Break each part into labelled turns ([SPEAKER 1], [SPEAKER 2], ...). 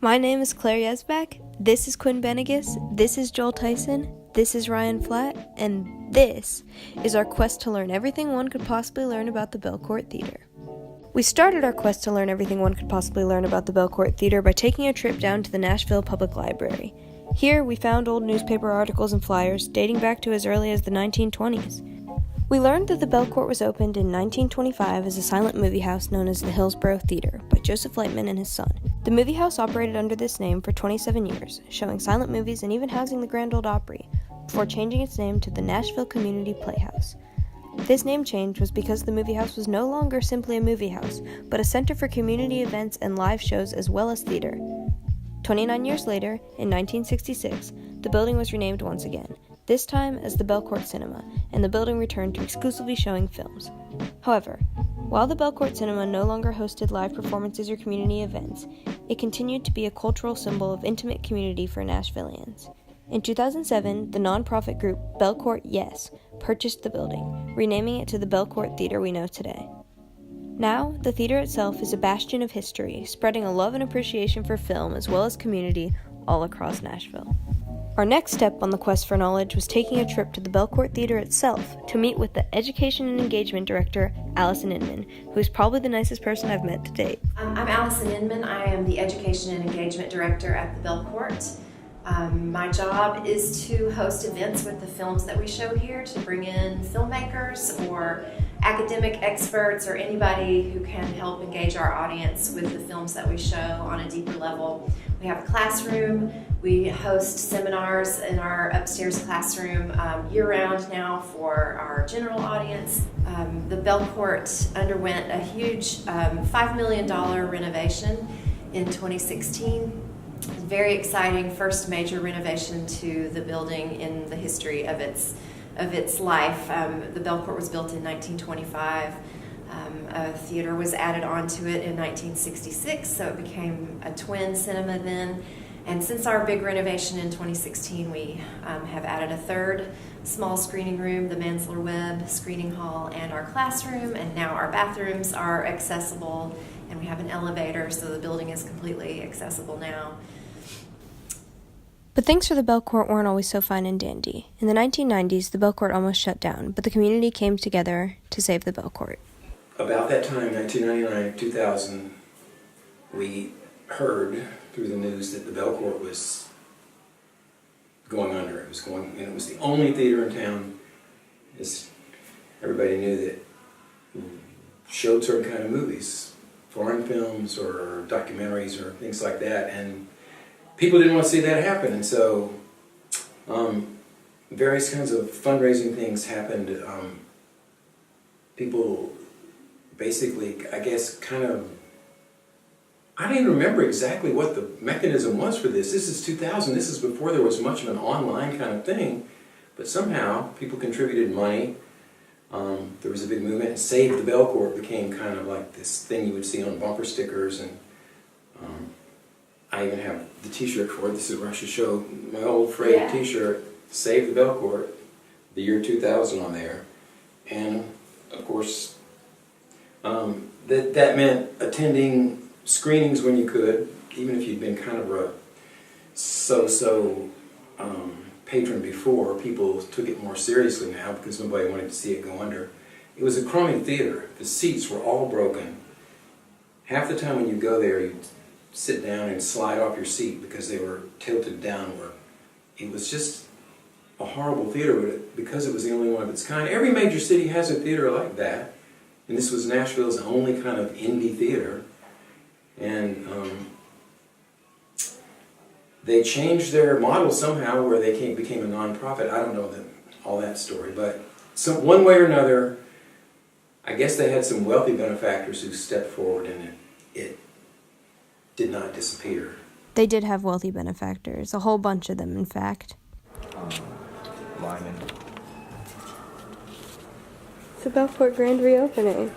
[SPEAKER 1] My name is Claire Yesbeck, this is Quinn Benegas, this is Joel Tyson, this is Ryan Flatt, and this is our quest to learn everything one could possibly learn about the Belcourt Theater. We started our quest to learn everything one could possibly learn about the Belcourt Theater by taking a trip down to the Nashville Public Library. Here, we found old newspaper articles and flyers dating back to as early as the 1920s. We learned that the Belcourt was opened in 1925 as a silent movie house known as the Hillsborough Theater by Joseph Lightman and his son. The movie house operated under this name for 27 years, showing silent movies and even housing the Grand Ole Opry, before changing its name to the Nashville Community Playhouse. This name change was because the movie house was no longer simply a movie house, but a center for community events and live shows as well as theater. 29 years later, in 1966, the building was renamed once again, this time as the Belcourt Cinema, and the building returned to exclusively showing films. However, while the Belcourt Cinema no longer hosted live performances or community events, it continued to be a cultural symbol of intimate community for Nashvillians. In 2007, the nonprofit group Belcourt Yes purchased the building, renaming it to the Belcourt Theater we know today. Now, the theater itself is a bastion of history, spreading a love and appreciation for film as well as community all across Nashville. Our next step on the quest for knowledge was taking a trip to the Belcourt Theater itself to meet with the Education and Engagement Director, Allison Inman, who is probably the nicest person I've met to date.
[SPEAKER 2] I'm Allison Inman. I am the Education and Engagement Director at the Belcourt. My job is to host events with the films that we show here, to bring in filmmakers or academic experts or anybody who can help engage our audience with the films that we show on a deeper level. We have a classroom. We host seminars in our upstairs classroom year-round now for our general audience. The Belcourt underwent a huge $5 million renovation in 2016. Very exciting first major renovation to the building in the history of its life. The Belcourt was built in 1925. A theater was added onto it in 1966, so it became a twin cinema then. And since our big renovation in 2016, we have added a third small screening room, the Mansler Webb screening hall, and our classroom, and now our bathrooms are accessible, and we have an elevator, so the building is completely accessible now.
[SPEAKER 1] But things for the Belcourt weren't always so fine and dandy. In the 1990s, the Belcourt almost shut down, but the community came together to save the Belcourt.
[SPEAKER 3] About that time, 1999, 2000, we heard through the news that the Belcourt was going under. It was the only theater in town. Everybody knew that showed certain kind of movies, foreign films or documentaries or things like that, and people didn't want to see that happen. And so various kinds of fundraising things happened. People basically, I guess, I don't even remember exactly what the mechanism was for this. This is 2000. This is before there was much of an online kind of thing. But somehow, people contributed money. There was a big movement. Save the Belcourt became kind of like this thing you would see on bumper stickers. And I even have the t-shirt for it. This is where I should show my old frayed t-shirt. Save the Belcourt, the year 2000 on there. And, of course, that meant attending screenings when you could, even if you'd been kind of a so-so patron before. People took it more seriously now because nobody wanted to see it go under. It was a crummy theater. The seats were all broken. Half the time when you go there, you'd sit down and slide off your seat because they were tilted downward. It was just a horrible theater, but because it was the only one of its kind. Every major city has a theater like that, and this was Nashville's only kind of indie theater. And they changed their model somehow where they became a nonprofit. I don't know all that story, but one way or another, I guess they had some wealthy benefactors who stepped forward, and it did not disappear.
[SPEAKER 1] They did have wealthy benefactors, a whole bunch of them, in fact.
[SPEAKER 4] Lyman.
[SPEAKER 1] It's a Belcourt grand reopening.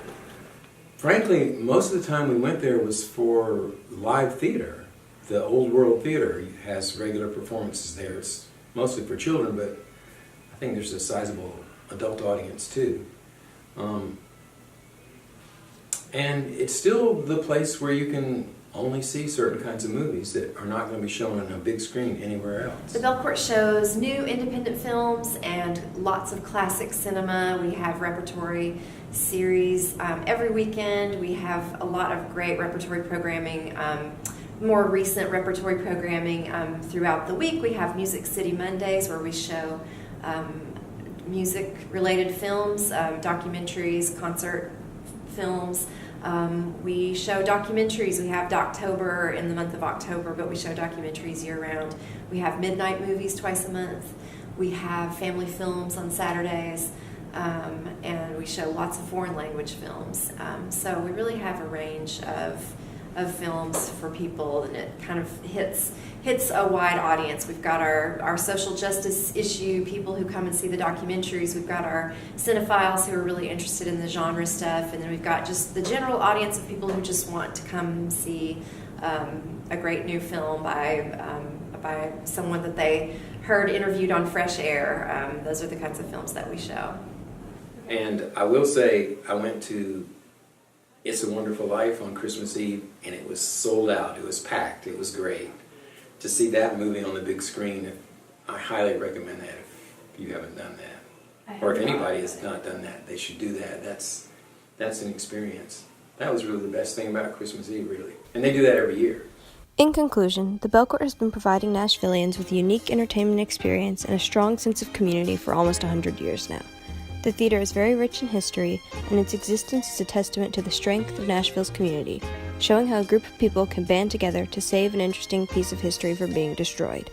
[SPEAKER 3] Frankly, most of the time we went there was for live theater. The Old World Theater has regular performances there. It's mostly for children, but I think there's a sizable adult audience too. And it's still the place where you can only see certain kinds of movies that are not going to be shown on a big screen anywhere else.
[SPEAKER 2] The Belcourt shows new independent films and lots of classic cinema. We have repertory series every weekend. We have a lot of great repertory programming, more recent repertory programming throughout the week. We have Music City Mondays where we show music-related films, documentaries, concert films. We show documentaries. We have Doctober in the month of October, but we show documentaries year-round. We have midnight movies twice a month. We have family films on Saturdays, and we show lots of foreign language films. So we really have a range of films for people, and it kind of hits a wide audience. We've got our social justice issue people who come and see the documentaries. We've got our cinephiles who are really interested in the genre stuff, and then we've got just the general audience of people who just want to come see a great new film by someone that they heard interviewed on Fresh Air. Those are the kinds of films that we show.
[SPEAKER 3] And I will say, I went to It's a Wonderful Life on Christmas Eve, and it was sold out. It was packed. It was great. To see that movie on the big screen, I highly recommend that if you haven't done that. Or if anybody has not done that, they should do that. That's an experience. That was really the best thing about Christmas Eve, really. And they do that every year.
[SPEAKER 1] In conclusion, the Belcourt has been providing Nashvillians with a unique entertainment experience and a strong sense of community for almost 100 years now. The theater is very rich in history, and its existence is a testament to the strength of Nashville's community, showing how a group of people can band together to save an interesting piece of history from being destroyed.